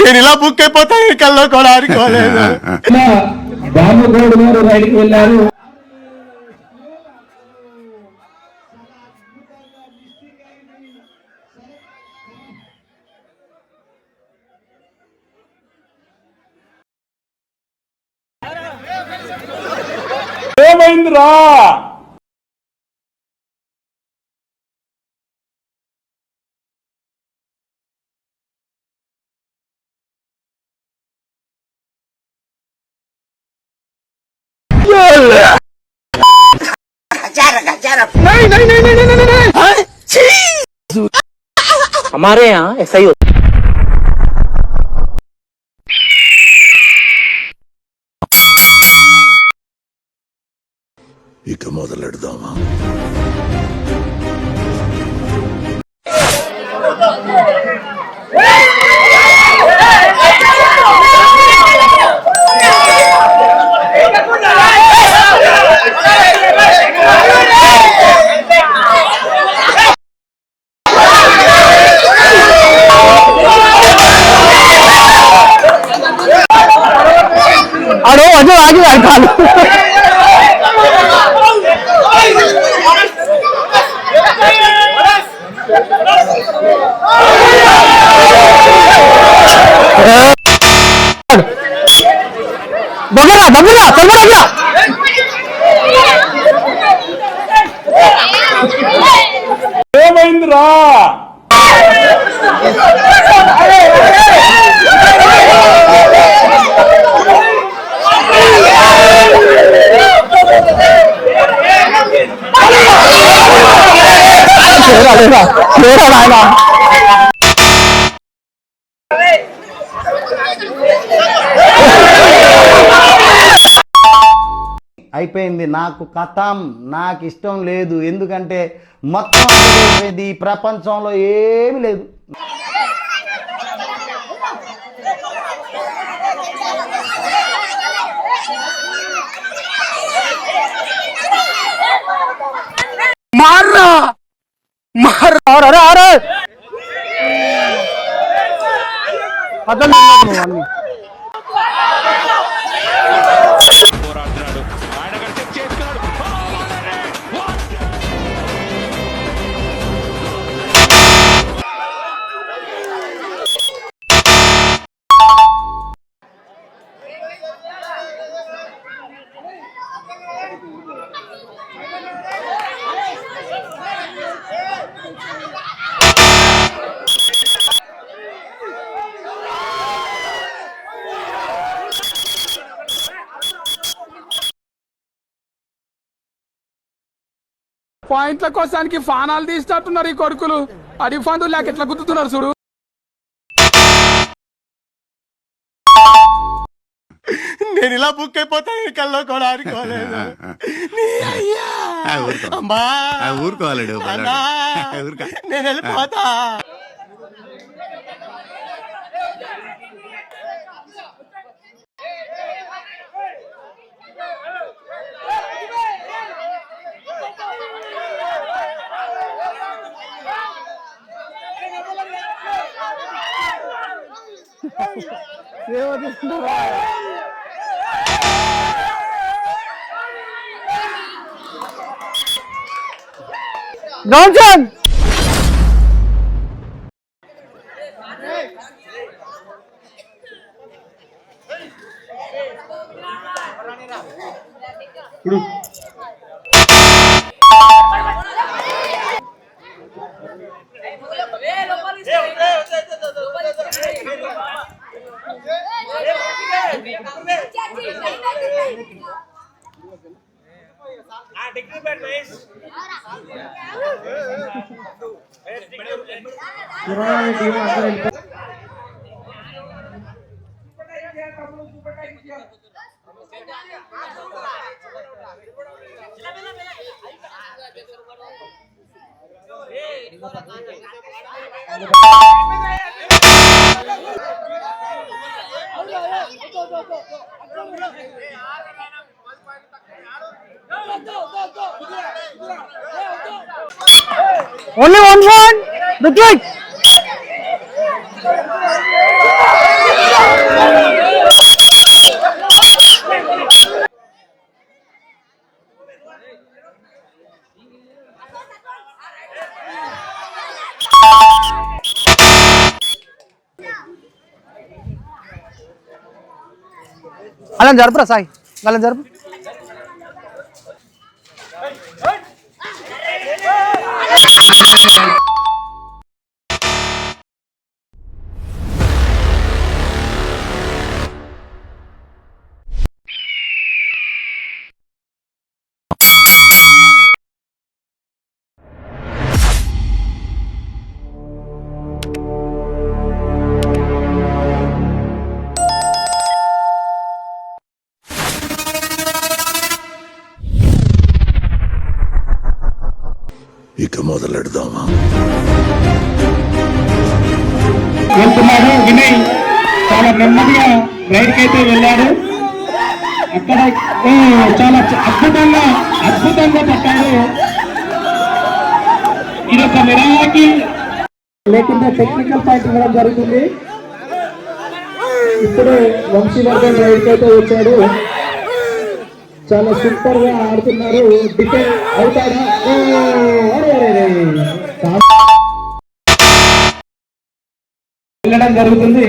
నేను ఇలా బుక్ అయిపోతా కల్లో కూడా ఆడుకోలేదు. బాబుగౌడ్ గారు రైడ్కి వెళ్ళారు. ఏమైందిరా? हमारे यहाँ ऐसा ही होता है। ఇక మొదలెడదామా? अरे अजय आगे बैठा दबरा दबरा दबरा ఏమైందిరా? అయిపోయింది. నాకు కథం, నాకు ఇష్టం లేదు. ఎందుకంటే మొత్తం ఈ ప్రపంచంలో ఏమీ లేదు. मारना मार अरे अरे పాయింట్ల కోసానికి ఫానాలు తీస్తున్నారు ఈ కొడుకులు. అడి ఫందు లేక ఎట్లా గుర్తున్నారు చూడు. నేను ఇలా బుక్ అయిపోతా కల్లో కూడా ఆడుకోలేదు. అమ్మా ఊరుకోవాలడు నేను వెళ్ళిపోతా. Johnson! Only one. రుత్విక్ అలా జరుపురా సాయి అలా జరుపు ఇక మొదలెడదామా? వెళ్తున్నాడు వినయ్ చాలా నెమ్మదిగా రైడ్కి అయితే వెళ్ళాడు. అక్కడ చాలా అద్భుతంగా పట్టాడు. ఇది ఒక మిరాకి లేకుండా టెక్నికల్ పాయింట్ ఇవ్వడం జరుగుతుంది. ఇప్పుడు వంశీవర్ధన్ రైడ్కి అయితే వచ్చాడు. చాలా సూపర్ గా ఆడుతున్నారు. డిఫెండ్ అవుతాడా? వెళ్ళడం జరుగుతుంది.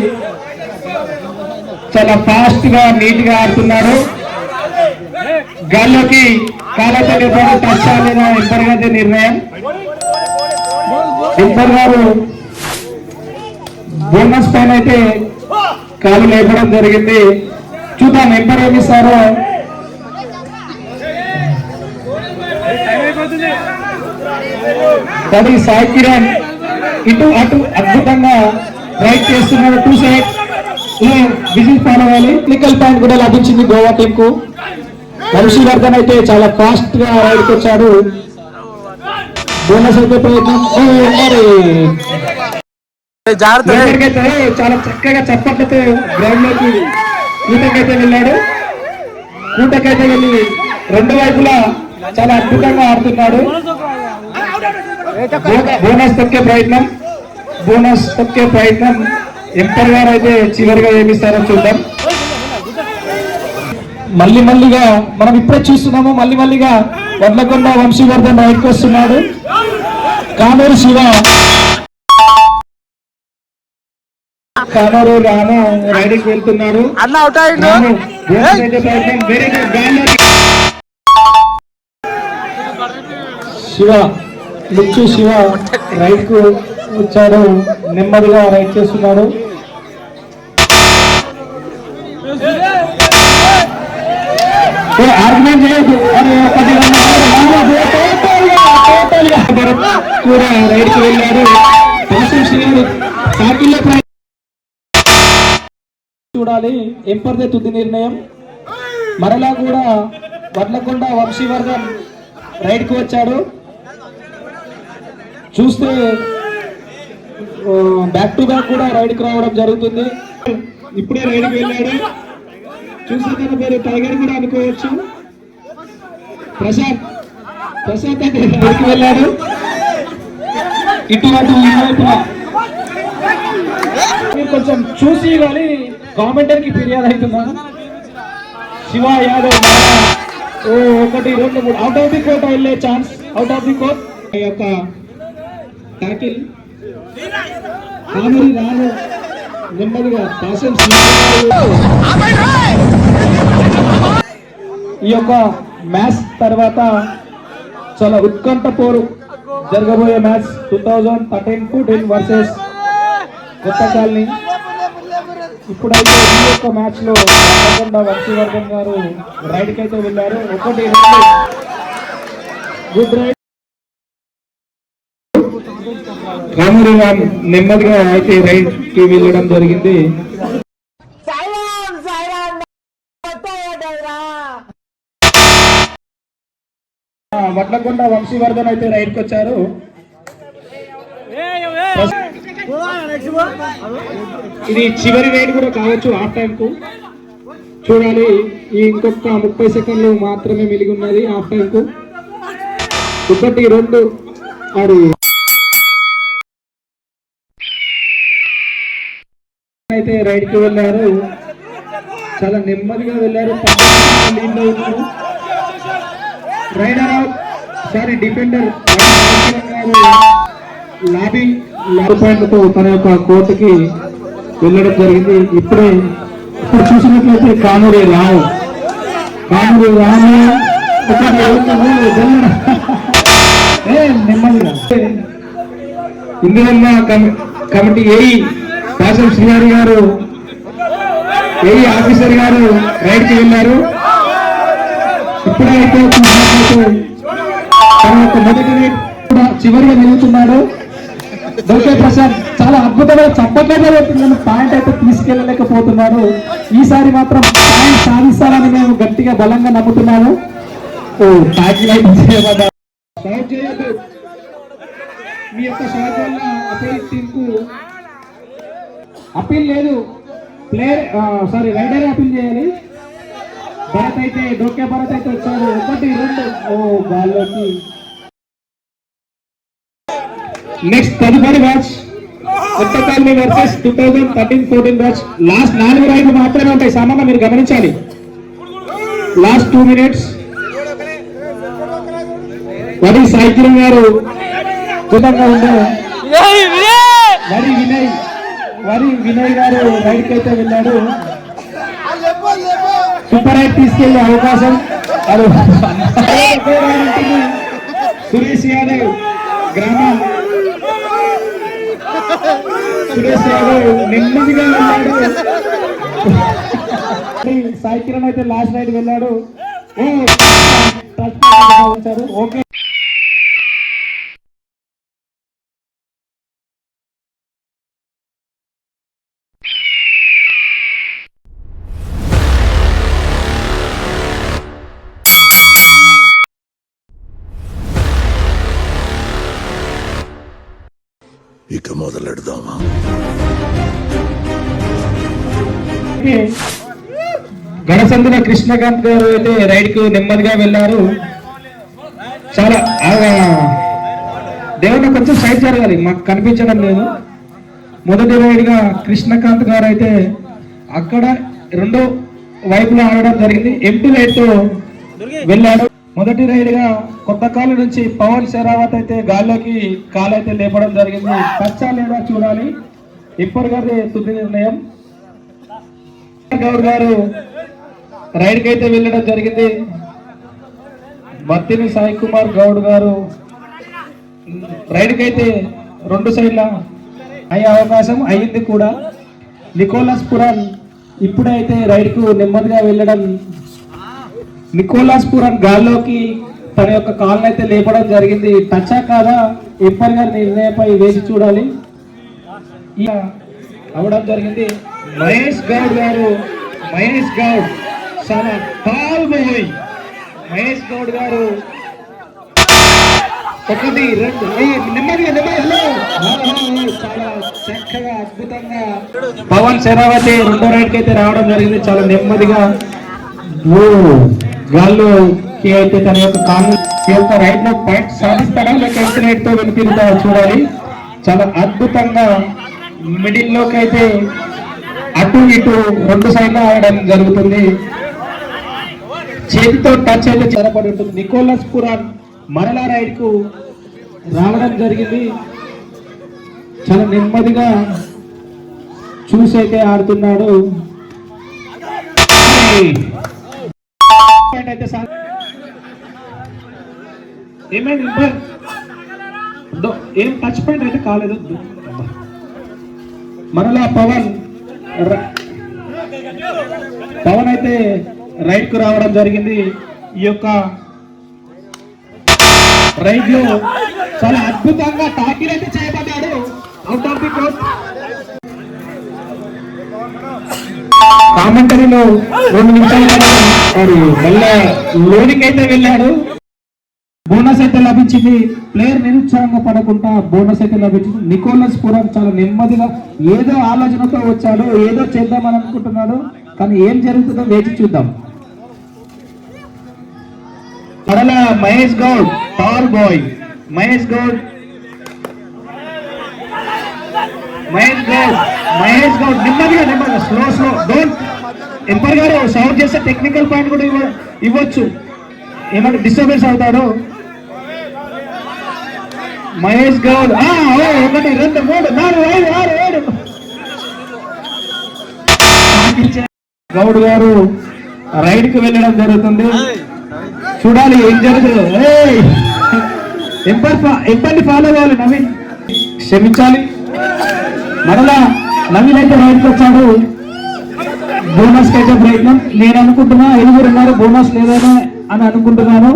చాలా ఫాస్ట్ గా నీట్ గా ఆడుతున్నారు. గాల్లోకి కాలతో టచ్ అవ్వలేదా ఎంపర్ గారి నిర్ణయం. ఎంపర్ గారు బోనస్ పైన అయితే కాలు లేపడం జరిగింది. చూద్దాం ఎంపర్ ఏమిస్తారో. కానీ సాయి కిరణ్ ఇటు అటు అద్భుతంగా రైడ్ చేస్తున్నాడు. 2 సైడ్ విజిల్ ఫాలో అవ్వాలి. టెక్నికల్ పాయింట్ కూడా లభించింది గోవా టీం కు. వంశీవర్ధన్ అయితే చాలా ఫాస్ట్ గా రైడ్కి వచ్చాడు. బోనస్ అయితే ప్రయత్నం చాలా చక్కగా చప్పట్లతో గ్రౌండ్ లోకి కూటకైతే వెళ్ళాడు. కూటకైతే వెళ్ళి రెండు వైపులా చాలా అద్భుతంగా ఆడుతున్నాడు. బోనస్ తొక్కే ప్రయత్నం ఎంపర్ గారు అయితే చివరిగా ఏమిస్తారో చూద్దాం. మళ్ళీగా మనం ఇప్పుడే చూస్తున్నాము. మళ్ళీగా వడ్లకొండ వంశీవర్ధన్ రైడ్కి వస్తున్నాడు. కానూరు శివ కానూరు రాను రైడ్కి వెళ్తున్నారు. శివ లుచ్చు శివ రైడ్ కు వచ్చాడు. నెమ్మదిగా రైడ్ చేస్తున్నాడు. ఆర్గ్యుమెంట్ చేయదు. కూడా రైడ్ కి వెళ్ళాడు. చూడాలి ఎంపర్దే తుది నిర్ణయం. మరలా కూడా వడ్లకొండ వంశీవర్ధన్ రైడ్ కి వచ్చాడు. చూస్తే బ్యాక్ టు బ్యాక్ కూడా రైడ్కి రావడం జరుగుతుంది. ఇప్పుడే రైడ్కి వెళ్ళాడు. చూస్తే తన పేరు టైగర్ కూడా అనుకోవచ్చు. ప్రశాంత్ అయితే రైడ్కి వెళ్ళాడు. ఇటు మీరు కొంచెం చూసి ఇవ్వాలి. కామెంటర్కి ఫిర్యాదు అవుతున్నాను. Shiva Yadav 1 2 3 out of the court వెళ్ళే ఛాన్స్. అవుట్ ఆఫ్ ది కోర్ట్ యొక్క టాకిల్ కానూరి రాను నెమ్మదిగా ఈ యొక్క మ్యాచ్ తర్వాత చాలా ఉత్కంఠ పోరు జరగబోయే మ్యాచ్ 2013-14 వర్సెస్ కొత్త కాలనీ. ఇప్పుడైతే ఈ యొక్క మ్యాచ్ లో వంశీవర్ధన్ గారు రైడ్ కి అయితే వెళ్ళారు. 1-2 గుడ్ రైడ్. కానూరు నెమ్మదిగా అయితే రైడ్ కి వెళ్ళడం జరిగింది. వడ్లకొండ వంశీవర్ధన్ అయితే రైడ్ కి వచ్చారు. ఇది చివరి రైడ్ కూడా కావచ్చు. హాఫ్ టైం కు చూడాలి. ఈ ఇంకొక 30 సెకండ్లు మాత్రమే మిగిలి ఉన్నది హాఫ్ టైం కు. 1-2 ఆడి అయితే రైడ్ కి వెళ్ళారు, చాలా నెమ్మదిగా వెళ్ళారు. రైడర్ సారీ డిఫెండర్ లాబీ పాయింట్లతో తన యొక్క కోర్టుకి వెళ్ళడం జరిగింది. ఇప్పుడు చూసినట్లయితే కానూరి రావు నెమ్మదిగా ఇందువల్ల కమిటీ ఏఈ కాసం శ్రీహరి గారు ఏఈ ఆఫీసర్ గారు రైడ్ కి వెళ్ళారు. ఇప్పుడైతే తన యొక్క మొదటి చివరిగా నిలుచున్నాడు దొరికే ప్రసాద్. చాలా అద్భుతమైన చప్పట్లుగా పెట్టిన పాయింట్ అయితే తీసుకెళ్ళలేకపోతున్నాడు. ఈసారి మాత్రం పాయింట్ సాధిస్తారని మేము గట్టిగా బలంగా నమ్ముతున్నాము. చేయదు మీ యొక్క షాట్ వల్ల అపీల్ టీమ్ కు అపీల్ లేదు, ప్లేయర్ సారీ రైడర్ అపీల్ చేయాలి. భరత్ అయితే డోకే భరత్ అయితే వచ్చాడు. 1-2 బాల్లోకి. నెక్స్ట్ తదుపరి మ్యాచ్ కొత్త కాలనీ వర్సెస్ 2013-14 మ్యాచ్. లాస్ట్ 4 రైడ్లు మాత్రమే ఉంటాయి, సామాన్య మీరు గమనించాలి. Last 2 minutes. వరి సాయికిరణ్ గారు దృఢంగా ఉండే వరి వినయ్ గారు రైడ్కి అయితే వెళ్ళాడు. సూపర్ రైడ్ తీసుకెళ్లే అవకాశం సురేష్ యాదవ్ గ్రామం. సురేష్ యాదవ్ నెమ్మదిగా వెళ్ళాడు. సాయి కిరణ్ అయితే లాస్ట్ రైడ్ వెళ్ళాడు. ఓకే ఇక మొదలెడదామా? గణసందుల కృష్ణకాంత్ గారు అయితే రైడ్ కు నెమ్మదిగా వెళ్ళారు. చాలా దేవుడు కొంచెం సైడ్ జరగాలి, మాకు కనిపించడం లేదు. మొదటి రైడ్ గా కృష్ణకాంత్ గారు అయితే అక్కడ రెండో వైపులో ఆడడం జరిగింది. ఎంపీ రైడ్ తో వెళ్ళాడు. మొదటి రైడ్ గా కొత్త కాలు నుంచి పవన్ షెరావత్ అయితే గాల్లోకి కాలైతే లేపడం జరిగింది. పచ్చా లేదా చూడాలి. ఇప్పటి గారి తుది నిర్ణయం. గౌడ్ గారు రైడ్ కి అయితే వెళ్ళడం జరిగింది. మత్తిని సాయి కుమార్ గౌడ్ గారు రైడ్ కి అయితే 2 సైడ్ల అయ్యే అవకాశం అయ్యింది కూడా. నికోలస్ పురాన్ ఇప్పుడైతే రైడ్ కు నెమ్మదిగా వెళ్ళడం. నికోలస్ పురాన్ గాల్లోకి తన యొక్క కాళ్ళను అయితే లేపడం జరిగింది. టచా కాదా ఎంపైర్ గారి నిర్ణయంపై వేసి చూడాలి. అవడం జరిగింది. మహేష్ గౌడ్ చాలా టాల్ బాయ్. మహేష్ గౌడ్ గారు 1-2 నెమ్మదిగా చాలా చక్కగా అద్భుతంగా పవన్ శరావతి రెండో రైడ్ కి అయితే రావడం జరిగింది. చాలా నెమ్మదిగా గాల్లోకి అయితే తన యొక్క కాలు రైడ్ లో పాయింట్ సాధిస్తాడా లేక ఎంత రైడ్ తో వెనుతిరుగుతాడో చూడాలి. చాలా అద్భుతంగా మిడిల్ లోకి అయితే అటు ఇటు 2 సైడ్లు ఆడడం జరుగుతుంది. చేతితో టచ్ అయితే చెరపడి ఉంటుంది. నికోలస్ పురాన్ మరలా రైడ్ కు రావడం జరిగింది. చాలా నెమ్మదిగా చూసి అయితే ఆడుతున్నాడు. ఏమైంది ఏం టచ్ పాయింట్ అయితే కాలేదు. మరలా పవన్ అయితే రైడ్ కు రావడం జరిగింది. ఈ యొక్క రైడ్ లో చాలా అద్భుతంగా టాకిల్ అయితే చేయబడ్డాడు. Out of the court. కామెంటరీలో 2 నిమిషాలు మళ్ళా లోనికి అయితే వెళ్ళాడు. బోనస్ అయితే లభించింది. ప్లేయర్ నిరుత్సాహంగా పడకుండా బోనస్ అయితే లభించింది. నికోలస్ పురాన్ చాలా నెమ్మదిగా ఏదో ఆలోచనతో వచ్చాడు, ఏదో చేద్దామని అనుకుంటున్నాడు. కానీ ఏం జరుగుతుందో వేచి చూద్దాం. మరలా మహేష్ గౌడ్ పవర్ బాయ్. మహేష్ గౌడ్ మహేష్ గౌడ్ నెమ్మదిగా స్లో డోంట్ ఎంపర్ గారు సౌండ్ చేస్తే టెక్నికల్ పాయింట్ కూడా ఇవ్వచ్చు, ఏమంటే డిస్టర్బెన్స్ అవుతాడు. మహేష్ గౌడ్ 1 2 3 4 5 6 7 గౌడ్ గారు రైడ్ కి వెళ్ళడం జరుగుతుంది. చూడాలి ఏం జరుగుతుందో. ఎంపర్ని ఫాలో అవ్వాలి నవీన్, క్షమించాలి. మరలా నవీన్ అయితే రైడ్కి వచ్చాడు. బోనస్ అయితే ప్రయత్నం. నేను అనుకుంటున్నా 5 ఉన్నారు, బోనస్ లేదని అని అనుకుంటున్నాను.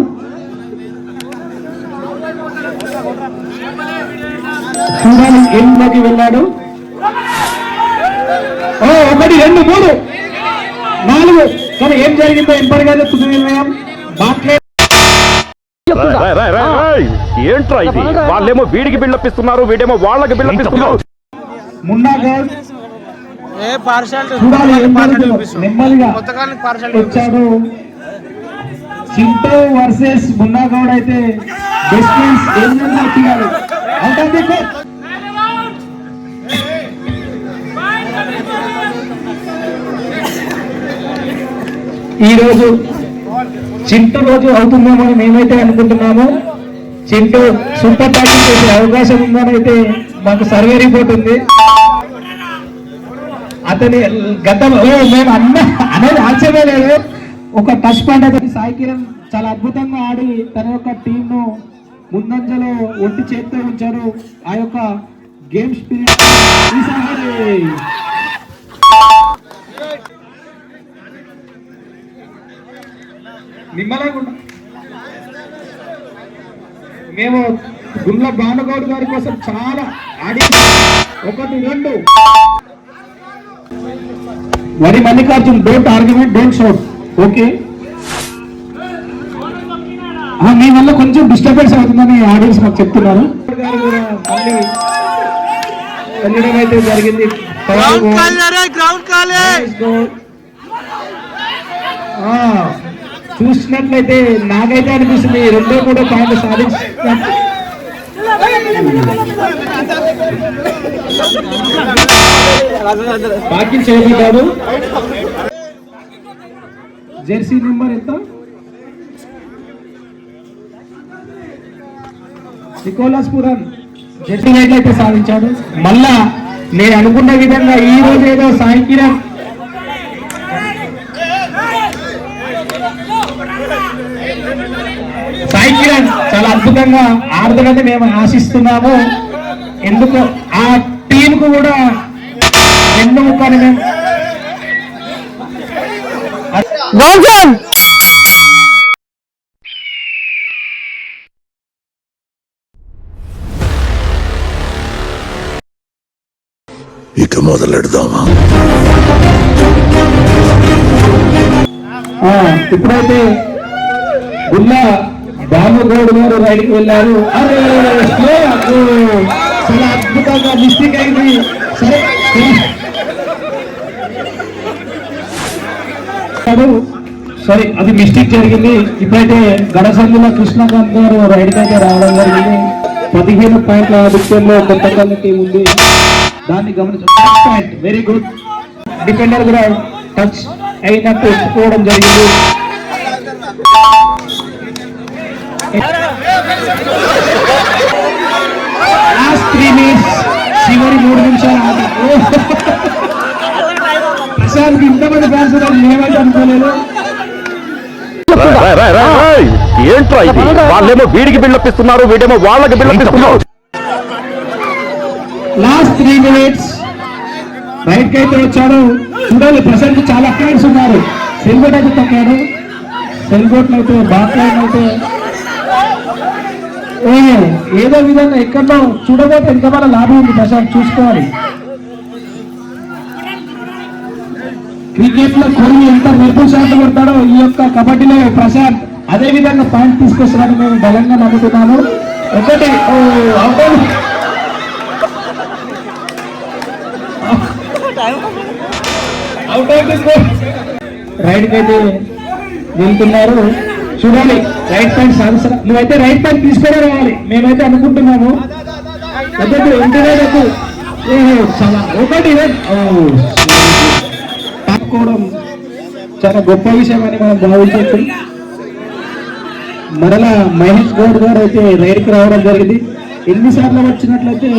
చూడాలి ఎండ్లోకి వెళ్ళాడు. 1 2 3 4 కానీ ఏం జరిగిందో ఎంపర్ గారు తుది నిర్ణయం. ఏంట్రా ఇది? వాళ్ళేమో వీడికి బిల్డపిస్తున్నారు, వీడేమో వాళ్ళకి బిల్డపిస్తున్నారు. మున్నా గౌడ్ చూడాలి నెమ్మదిగా వచ్చాడు. చింటూ వర్సెస్ మున్నా గౌడ్ అయితే బెస్ట్ ఫ్రెండ్స్ ఏం తీయాలి. ఈ రోజు చింటూ రోజు అవుతుందేమో మేమైతే అనుకుంటున్నాము. చింటూ సూపర్ టాకింగ్ చేసే అవకాశం ఉందని అయితే మాకు సర్వే రిపోర్ట్ ఉంది. అతని గతంలో మేము అనేది ఆశ్చర్యం లేదు. ఒక టచ్ పాయింట్ అయితే సాయి కిరణ్ చాలా అద్భుతంగా ఆడి తన యొక్క టీమ్ ను ముందంజలో ఒంటి చేతితో ఉంచారు. ఆ యొక్క గేమ్ స్పిరిట్ నిమ్మలేకుండా మేము గుండ్ల భానుగౌడ్ గారి కోసం చాలా ఆడి 1 2 వరి Mallikarjun don't argument, don't shout. Okay, మీ వల్ల కొంచెం డిస్టర్బెన్స్ అవుతుందని ఆడియన్స్ మాకు చెప్తున్నారు. వెళ్ళడం అయితే జరిగింది. చూసినట్లయితే నాకైతే అనిపిస్తుంది 2 3 పాయింట్లు సాధించినట్టు. బాకింగ్ చేయబడ్డాడు. జెర్సీ నెంబర్ ఎంత? నికోలస్ పురన్ జెర్సీ రైట్ అయితే సాధించాడు. మళ్ళా నేను అనుకున్న విధంగా ఈ రోజు ఏదో సాయి కిరణ్ చాలా అద్భుతంగా ఆడుతుందని మేము ఆశిస్తున్నాము. ఎందుకు ఆ టీం కు కూడా వెన్నుముకని మేము ఇక మొదలెడదామా? ఇప్పుడైతే గుల్ల భానుగౌడ్ గారు రైడ్కి వెళ్ళారు. చాలా అద్భుతంగా మిస్టేక్ అయింది. సరే సారీ అది మిస్టేక్ జరిగింది. ఇప్పుడైతే గడసందుల కృష్ణకాంత్ గారు రైడ్కి అయితే రావడం జరిగింది. 15 పాయింట్ల ఆధిక్యంలో కొత్తపల్లి టీం ఉంది. దాన్ని గమనించాలి. Very good. డిఫెండర్ కూడా టచ్ అయినట్టు ఒప్పుకోవడం జరిగింది. లాస్ట్ 3 minutes, చివరి 3 నిమిషాలు. ప్రశాంత్ ఇంతమంది ఫ్యాన్స్ మేమైతే అనుకోలేదు. ఏంట్రా ఇది? వాళ్ళేమో వీడికి బిల్డపిస్తున్నారు, వీడేమో వాళ్ళకి బిల్డపిస్తున్నారు. లాస్ట్ 3 minutes రైట్ కి అయితే వచ్చాడు. చూడాలి ప్రశాంత్ చాలా ఫ్యాన్స్ ఉన్నారు. సెల్బోట్ అయితే తక్కాడు. సెల్బోట్లు అయితే బాక్లైన్ అయితే ఏదో విధంగా ఎక్కడో చూడబోతే ఇంకా మన లాభం ఉంది. ప్రశాంత్ చూసుకోవాలి. క్రికెట్ లో కోహ్లీ ఎంత మెరుపు షాట్లు కొడతాడో ఈ యొక్క కబడ్డీలో ప్రశాంత్ అదే విధంగా పాయింట్ తీసుకొస్తున్నాడని మేము బలంగా నమ్ముతున్నాము. ఒకటి రైట్ కి అయితే వెళ్తున్నారు. చూడాలి రైట్ పాయింట్ సాధిస్తారు. నువ్వైతే రైట్ పాయింట్ తీసుకొని రావాలి మేమైతే అనుకుంటున్నాము. ఇంటి ఒకటి తాకోవడం చాలా గొప్ప విషయం అని మనం భావించవచ్చు. మరలా మహేష్ గౌడ్ గారు అయితే రైడ్కి రావడం జరిగింది. ఎన్నిసార్లు వచ్చినట్లయితే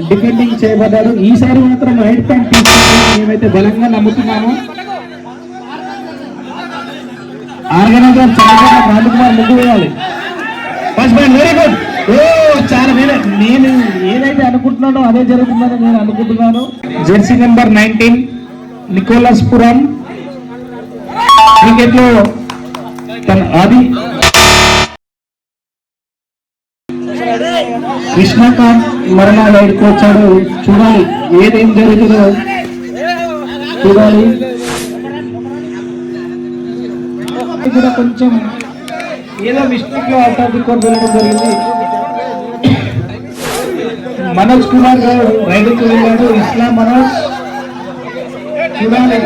డిఫెండింగ్ చేయబడ్డారు. ఈసారి మాత్రం రైడ్ ప్యాంట్ తీసుకుంటామని మేమైతే బలంగా నమ్ముతున్నాము. ఆర్గనైజర్ చాలా రాజకుమార్ ముందు వేయాలి. First ban very good. చాలా నేను ఏదైతే అనుకుంటున్నానో అదే జరుగుతుందని నేను అనుకుంటున్నాను. జెర్సీ నెంబర్ 19 నికోలస్ పురం క్రికెట్ లో అది కృష్ణకాంత్ మరణ రైడ్కి వచ్చాడు. చూడాలి ఏదేం జరుగుతుందో చూడాలి. కూడా కొంచెం ఏదో మిస్టేక్ లో అవుట్ ఆఫ్ ది కోర్ట్ వెళ్ళడం జరిగింది. మనోజ్ కుమార్ గారు రైడ్కి వెళ్ళాడు. ఇస్లాం మనోజ్ చూడాలి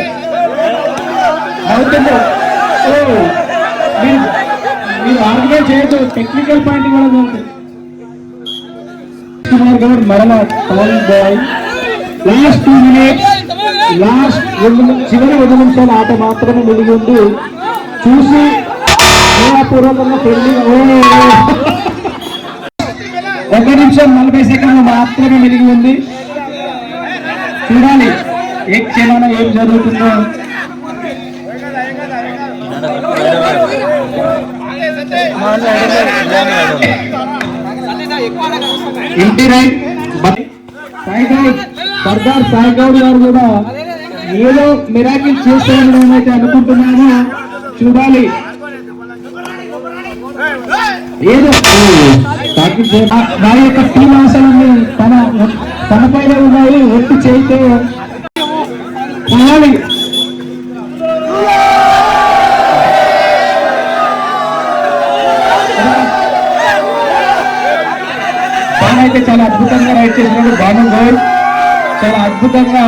అవుతుందో. మీరు ఆర్గ్యుమెంట్ చేయొచ్చు. టెక్నికల్ పాయింట్ కూడా ఉంది. కుమార్ గారు మరణ బాయ్ లాస్ట్ 2 minutes చివరి 2 నిమిషాల ఆట మాత్రమే మిగిలి ఉంది. చూసి పూర్వకంగా 1 నిమిషం 40 సెకండ్లు మాత్రమే మిగిలి ఉంది. చూడాలి ఏ క్షణాన ఏం జరుగుతుందో. ఇంటి రైట్ సర్దార్ సాయి గౌడ్ గారు కూడా ఏదో మిరాకిల్ చేస్తారని నేనైతే అనుకుంటున్నాను. చూడాలి ఏదో వారి యొక్క టీం ఆశలన్నీ తన పైన ఉన్నాయి. ఒట్టు చేయితే చూడాలి. అయితే చాలా అద్భుతంగా రైడ్ చేసినాడు. భాను గౌడ్ చాలా అద్భుతంగా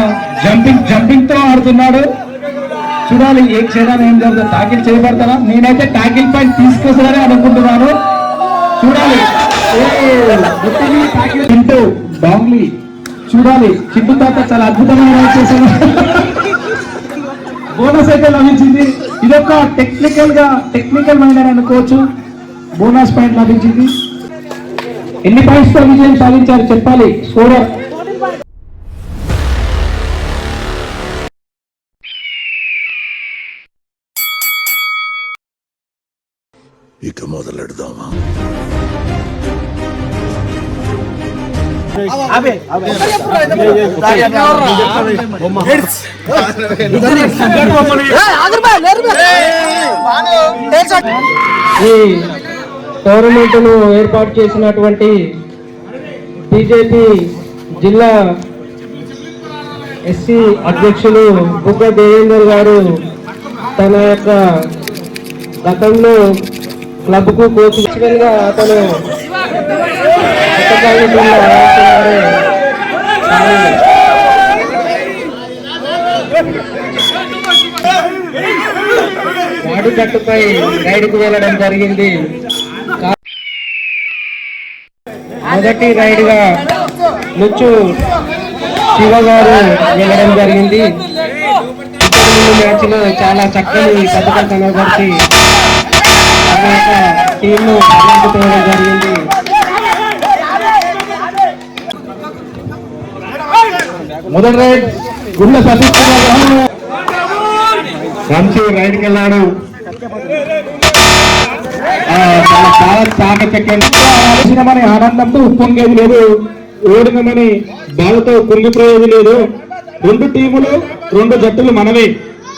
జంపింగ్ తో ఆడుతున్నాడు. చూడాలి ఏ క్షణాన్ని ఏం జరుగుతుంది. టాకిల్ చేయబడతారా? నేనైతే టాకిల్ పాయింట్ తీసుకొస్తానని అనుకుంటున్నాను. చూడాలి చింటూ డాంగ్లీ. చూడాలి చింటూ తాత చాలా అద్భుతంగా రైడ్ చేశాను. బోనస్ అయితే లభించింది. ఇదొక టెక్నికల్ మైండ్ అనుకోవచ్చు. బోనస్ పాయింట్ లభించింది. ఎన్ని పాయింట్స్ తో విజయం సాధించారు చెప్పాలి స్కోరర్. ఇక మొదలెడదామా? టోర్నమెంట్ ను ఏర్పాటు చేసినటువంటి బీజేపీ జిల్లా ఎస్సీ అధ్యక్షులు బుగ్గ దేవేందర్ గారు తన యొక్క గతంలో క్లబ్ కు కోచ్ గా అతను వాడుకట్టుపై రైడ్కు వెళ్ళడం జరిగింది. మొదటి రైడ్ గా ముచ్చు శివ గారు వెళ్ళడం జరిగింది. మ్యాచ్ లో చాలా చక్కని పథకం కనబరిచి తన యొక్క టీంను తోయడం జరిగింది. మొదటి రైడ్ గుండె సతీష్ రైడ్కి వెళ్ళాడు. చాలా చాకచక్యమని ఆనందంతో ఉప్పొంగేది లేదు. ఓడినమని బాధతో కుంగిపోయేది లేదు. 2 టీములు 2 జట్టులు మనవే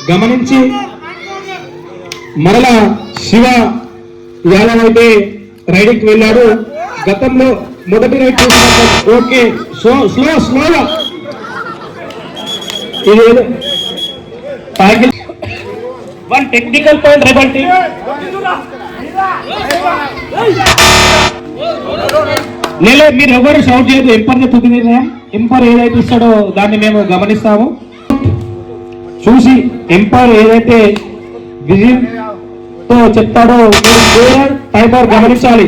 గమనించి మరలా శివ యాదవ్ అయితే రైడింగ్కి వెళ్ళాడు. గతంలో మొదటి రైడ్ చేసినప్పుడు ఓకే స్లోగా ఇది one technical point rebel team. లేదు మీరు ఎవరు షౌట్ చేయదు. ఎంపర్ని తుది నిర్ణయం. ఎంపైర్ ఏదైతే ఇస్తాడో దాన్ని మేము గమనిస్తాము. చూసి ఎంపైర్ ఏదైతే విజయంతో చెప్తాడో టైమర్ గమనించాలి.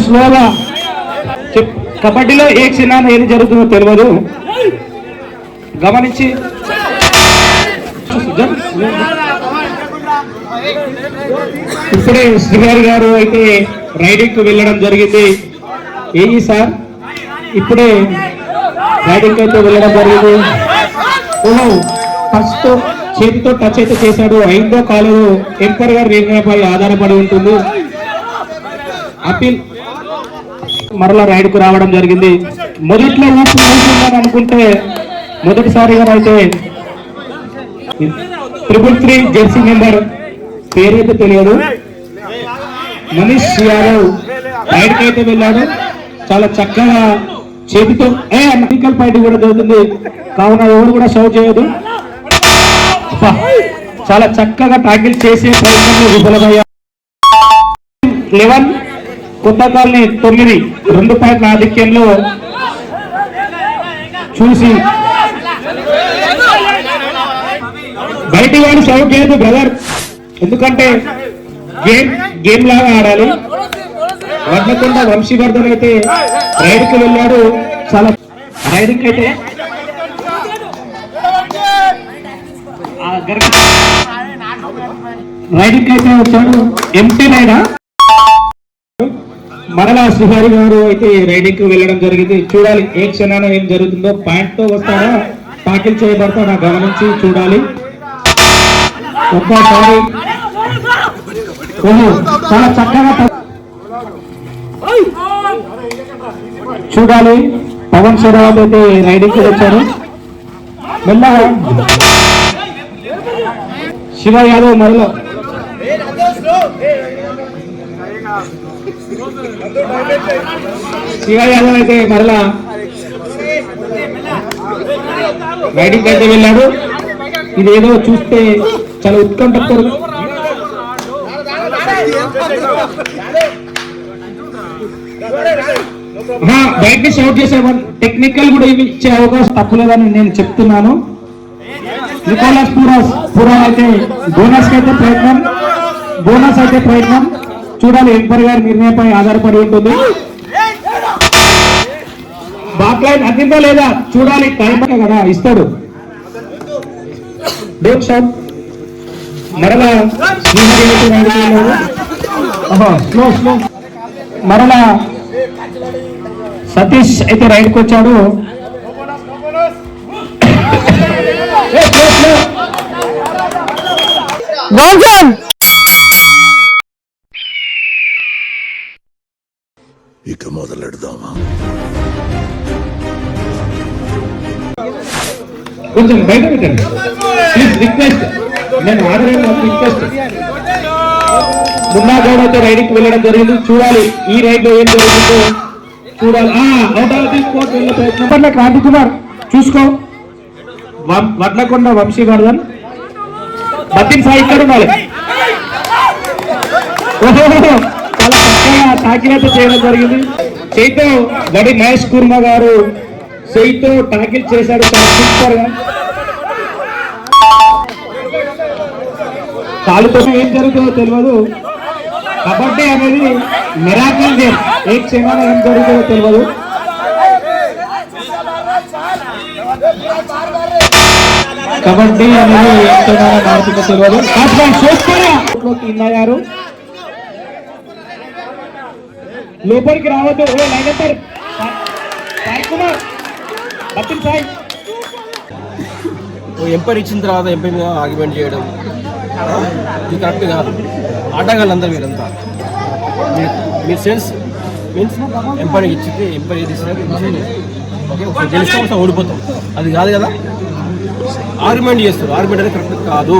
స్లోగా కబడ్డీలో ఏ క్షణాన ఏది జరుగుతుందో తెలియదు, గమనించి ఇప్పుడే శ్రీగారి గారు అయితే రైడింగ్ కు వెళ్ళడం జరిగింది. ఏఈ సార్ ఇప్పుడే రైడింగ్ అయితే వెళ్ళడం జరిగింది. ఓహో ఫస్ట్ చేతితో టచ్ అయితే చేశాడు, అయిందో కాలేదో ఎంపైర్ గారి నిర్ణయంపై ఆధారపడి ఉంటుంది. అపీల్ మరలా రైడ్ కు రావడం జరిగింది. మొదట్లో ఊపుకుందని అనుకుంటే మొదటిసారిగా అయితే 333 జెర్సీ నెంబర్ పేరైతే తెలియదు మనీష్ యాదవ్ రైడ్ కి అయితే వెళ్ళాడు. చాలా చక్కగా చేతితో మెడికల్ ఫైట్ కూడా జరుగుతుంది కావున ఎవరు కూడా షౌట్ చేయదు. చాలా చక్కగా టాకిల్ చేసే ప్రయత్నంలో విఫలమయ్యారు. 11 కొత్త కాలనీ 9 2 పాయింట్ల ఆధిక్యంలో చూసి బయటి వాడు షౌట్ చేయదు బ్రదర్, ఎందుకంటే గేమ్ లాగా ఆడాలి. వడ్లకొండ వంశీవర్ధన్ అయితే రైడ్ కి వెళ్ళాడు. చాలా రైడింగ్ అయితే వచ్చాడు. ఎంటీ రైడా మరలా శ్రీహరి గారు అయితే రైడింగ్ కు వెళ్ళడం జరిగింది. చూడాలి ఏ క్షణాన ఏం జరుగుతుందో. పాయింట్ తో వస్తాడా టాకిల్ చేయబడతాడా గమనించి చూడాలి. ఒక్కసారి ఓహో చాలా చక్కగా చూడాలి. పవన్ శరావత్ అయితే రైడింగ్ కి వచ్చారు. మెల్లగా శివ యాదవ్ మరలా శివ యాదవ్ అయితే మరలా రైడింగ్ అయితే వెళ్ళాడు. ఇదేదో చూస్తే చాలా ఉత్కంఠతో బయటని షౌట్ చేసేవాడు. టెక్నికల్ కూడా ఇవి ఇచ్చే అవకాశం తప్పలేదని నేను చెప్తున్నాను. నికోలస్ పురా అయితే బోనస్ అయితే ప్రయత్నం చూడాలి. ఎంపైర్ గారి నిర్ణయంపై ఆధారపడి ఉంటుంది. బాక్ లైన్ అందిందా లేదా చూడాలి. టైం కదా ఇస్తాడు. Don't shout. మరలా స్లో మరలా సతీష్ అయితే రైడ్కి వచ్చాడు. ఇక మొదలెడదామా? కొంచెం బయట పెట్టండి ప్లీజ్, రిక్వెస్ట్. నేను ఆర్డర్ రిక్వెస్ట్. మున్నా గౌడ్ అయితే రైడింగ్ వెళ్ళడం జరిగింది. చూడాలి ఈ రైడ్ లో ఏం జరుగుతుందో చూడాలి. అవుట్ ఆఫ్ ది కోర్ట్ వెళ్ళే ప్రయత్నం. క్రాంతి కుమార్ చూసుకో. వడ్లకొండ వంశీవర్ధన్ బతిన్ సాయి ఇక్కడ ఉండాలి. ఓహో చాలా చక్కగా టాకిల్ అయితే చేయడం జరిగింది. చేయితో గడి మహేష్ కుర్మ గారు చేయితో టాకిల్ చేశాడు చాలా సూపర్ గా. కాలుతో ఏం జరుగుతుందో తెలియదు. కబడ్డీ అనేది మిరాకిల్ గేమ్. ఏ క్షణాన ఏం జరుగుతుందో తెలియదు. కబడ్డీ అనేది ఏ క్షణాన మారుతుందో తెలియదు. గారు లోపలికి రావద్దు. సాయి కుమార్ బతిన్ సాయి ఎంపైర్ ఇచ్చిన తర్వాత ఎంపైర్ మీద ఆర్గ్యుమెంట్ చేయడం ఇది కరెక్ట్ కాదు. ఆటగాళ్ళందరూ మీరంతా మీ సెన్స్ మీన్స్ ఎంపైర్ ఇచ్చింది ఎంపైర్ ఏది ఇచ్చినా ఓకే గెలుస్తాం ఓడిపోతాం అది కాదు కదా. ఆర్గ్యుమెంట్ చేస్తారు. ఆర్గ్యుమెంట్ అనేది కరెక్ట్ కాదు.